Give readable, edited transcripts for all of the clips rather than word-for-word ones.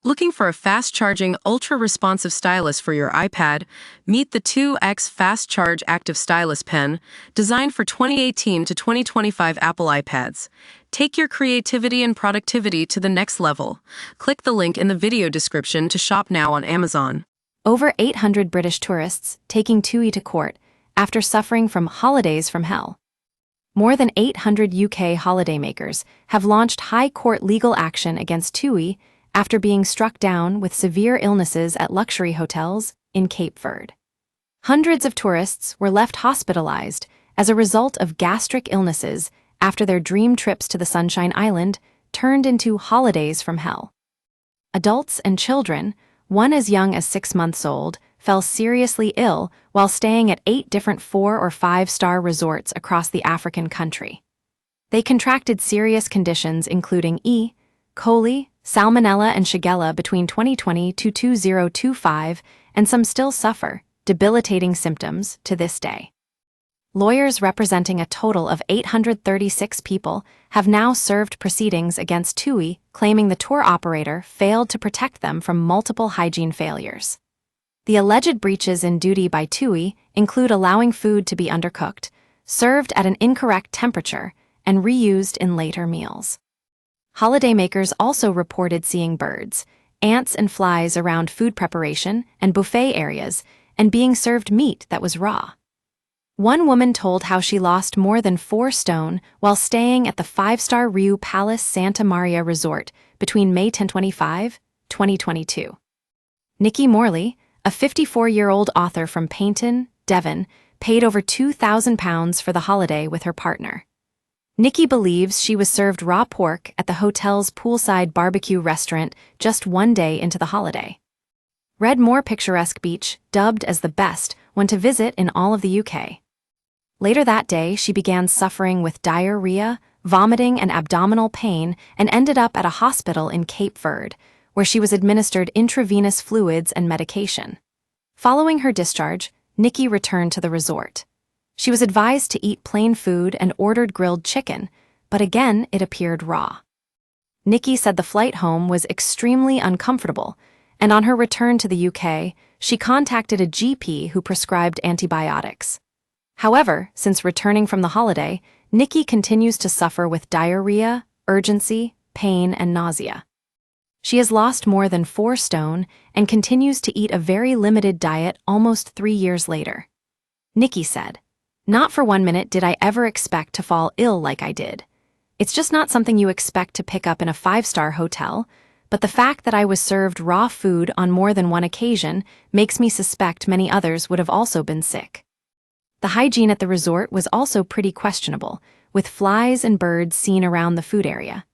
Looking for a fast-charging, ultra-responsive stylus for your iPad? Meet the 2X Fast Charge Active Stylus Pen, designed for 2018 to 2025 Apple iPads. Take your creativity and productivity to the next level. Click the link in the video description to shop now on Amazon. Over 800 British tourists taking TUI to court after suffering from holidays from hell. More than 800 UK holidaymakers have launched high court legal action against TUI after being struck down with severe illnesses at luxury hotels in Cape Verde. Hundreds of tourists were left hospitalized as a result of gastric illnesses after their dream trips to the Sunshine Island turned into holidays from hell. Adults and children, one as young as 6 months old, fell seriously ill while staying at 8 different 4- or 5-star resorts across the African country. They contracted serious conditions including E. coli, Salmonella and Shigella between 2020 to 2025, and some still suffer debilitating symptoms to this day. Lawyers representing a total of 836 people have now served proceedings against TUI, claiming the tour operator failed to protect them from multiple hygiene failures. The alleged breaches in duty by TUI include allowing food to be undercooked, served at an incorrect temperature, and reused in later meals. Holidaymakers also reported seeing birds, ants and flies around food preparation and buffet areas, and being served meat that was raw. One woman told how she lost more than 4 stone while staying at the 5-star Riu Palace Santa Maria Resort between May 10-25, 2022. Nikki Morley, a 54-year-old author from Paynton, Devon, paid over £2,000 for the holiday with her partner. Nikki believes she was served raw pork at the hotel's poolside barbecue restaurant just one day into the holiday. Redmore Picturesque Beach, dubbed as the best one to visit in all of the UK. Later that day, she began suffering with diarrhea, vomiting, and abdominal pain and ended up at a hospital in Cape Verde, where she was administered intravenous fluids and medication. Following her discharge, Nikki returned to the resort. She was advised to eat plain food and ordered grilled chicken, but again it appeared raw. Nikki said the flight home was extremely uncomfortable, and on her return to the UK, she contacted a GP who prescribed antibiotics. However, since returning from the holiday, Nikki continues to suffer with diarrhea, urgency, pain, and nausea. She has lost more than 4 stone and continues to eat a very limited diet almost 3 years later. Nikki said, "Not for 1 minute did I ever expect to fall ill like I did. It's just not something you expect to pick up in a 5-star hotel, but the fact that I was served raw food on more than one occasion makes me suspect many others would have also been sick." The hygiene at the resort was also pretty questionable, with flies and birds seen around the food area.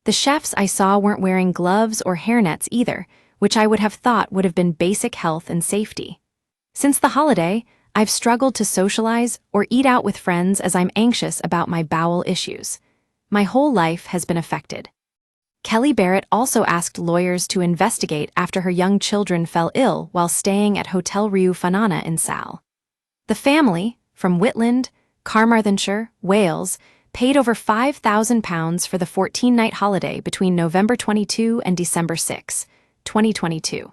The chefs I saw weren't wearing gloves or hairnets either, which I would have thought would have been basic health and safety. Since the holiday, I've struggled to socialize or eat out with friends as I'm anxious about my bowel issues. My whole life has been affected. Kelly Barrett also asked lawyers to investigate after her young children fell ill while staying at Hotel Riu Fanana in Sal. The family, from Whitland, Carmarthenshire, Wales, paid over £5,000 for the 14-night holiday between November 22 and December 6, 2022.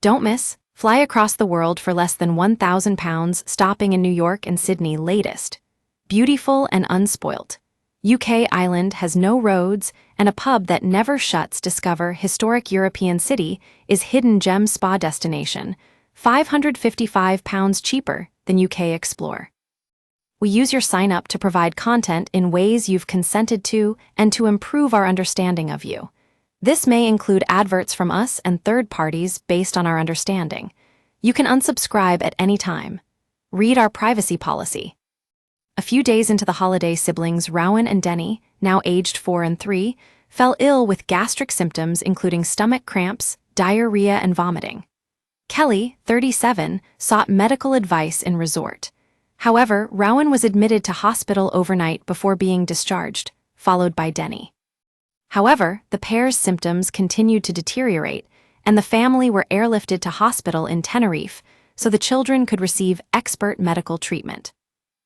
Don't miss, fly across the world for less than £1,000, stopping in New York and Sydney latest. Beautiful and unspoilt. UK Island has no roads, and a pub that never shuts. Discover historic European city is hidden gem spa destination, £555 cheaper than UK Explore. We use your sign-up to provide content in ways you've consented to and to improve our understanding of you. This may include adverts from us and third parties based on our understanding. You can unsubscribe at any time. Read our privacy policy. A few days into the holiday, siblings Rowan and Denny, now aged 4 and 3, fell ill with gastric symptoms including stomach cramps, diarrhea, and vomiting. Kelly, 37, sought medical advice in resort. However, Rowan was admitted to hospital overnight before being discharged, followed by Denny. However, the pair's symptoms continued to deteriorate, and the family were airlifted to hospital in Tenerife so the children could receive expert medical treatment.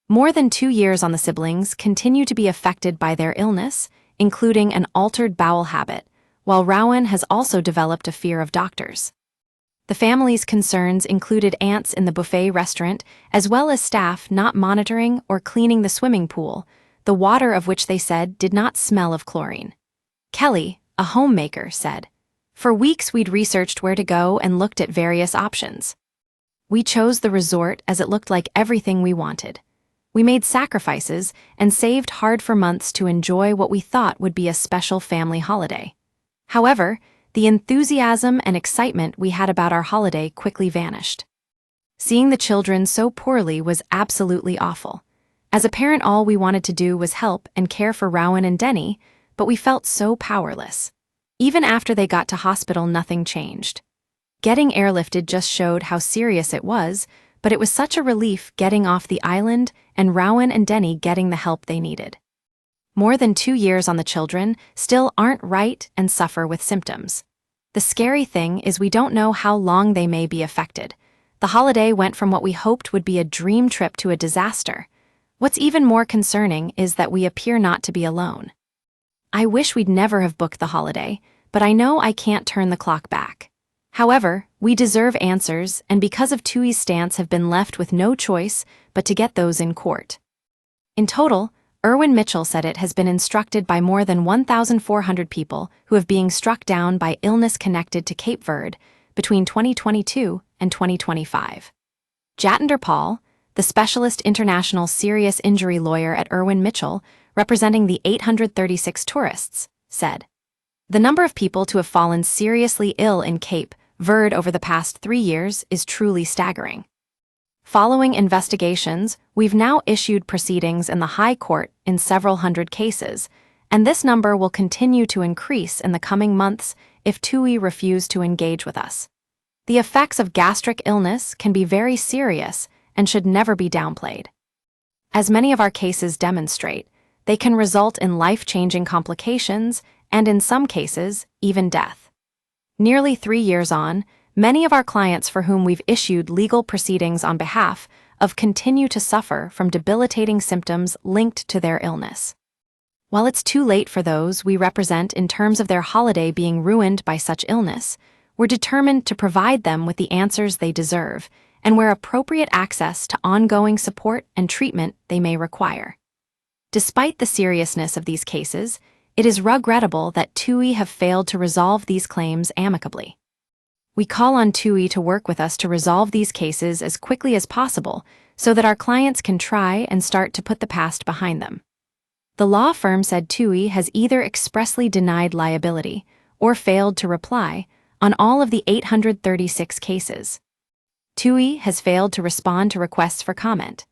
More than 2 years on, the siblings continue to be affected by their illness, including an altered bowel habit, while Rowan has also developed a fear of doctors. The family's concerns included ants in the buffet restaurant, as well as staff not monitoring or cleaning the swimming pool, the water of which they said did not smell of chlorine. Kelly, a homemaker, said, "For weeks we'd researched where to go and looked at various options. We chose the resort as it looked like everything we wanted. We made sacrifices and saved hard for months to enjoy what we thought would be a special family holiday. However, the enthusiasm and excitement we had about our holiday quickly vanished. Seeing the children so poorly was absolutely awful. As a parent, all we wanted to do was help and care for Rowan and Denny, but we felt so powerless. Even after they got to hospital, nothing changed. Getting airlifted just showed how serious it was, but it was such a relief getting off the island and Rowan and Denny getting the help they needed. More than 2 years on, the children still aren't right and suffer with symptoms. The scary thing is we don't know how long they may be affected. The holiday went from what we hoped would be a dream trip to a disaster. What's even more concerning is that we appear not to be alone. I wish we'd never have booked the holiday, but I know I can't turn the clock back. However, we deserve answers, and because of TUI's stance, have been left with no choice but to get those in court." In total, Irwin Mitchell said it has been instructed by more than 1,400 people who have been struck down by illness connected to Cape Verde between 2022 and 2025. Jatinder Paul, the specialist international serious injury lawyer at Irwin Mitchell, representing the 836 tourists, said, "The number of people to have fallen seriously ill in Cape Verde over the past 3 years is truly staggering. Following investigations, we've now issued proceedings in the High Court in several hundred cases, and this number will continue to increase in the coming months if TUI refuse to engage with us. The effects of gastric illness can be very serious and should never be downplayed. As many of our cases demonstrate, they can result in life-changing complications and, in some cases, even death. Nearly 3 years on, many of our clients for whom we've issued legal proceedings on behalf of continue to suffer from debilitating symptoms linked to their illness. While it's too late for those we represent in terms of their holiday being ruined by such illness, we're determined to provide them with the answers they deserve and where appropriate access to ongoing support and treatment they may require. Despite the seriousness of these cases, it is regrettable that TUI have failed to resolve these claims amicably. We call on TUI to work with us to resolve these cases as quickly as possible so that our clients can try and start to put the past behind them." The law firm said TUI has either expressly denied liability or failed to reply on all of the 836 cases. TUI has failed to respond to requests for comment.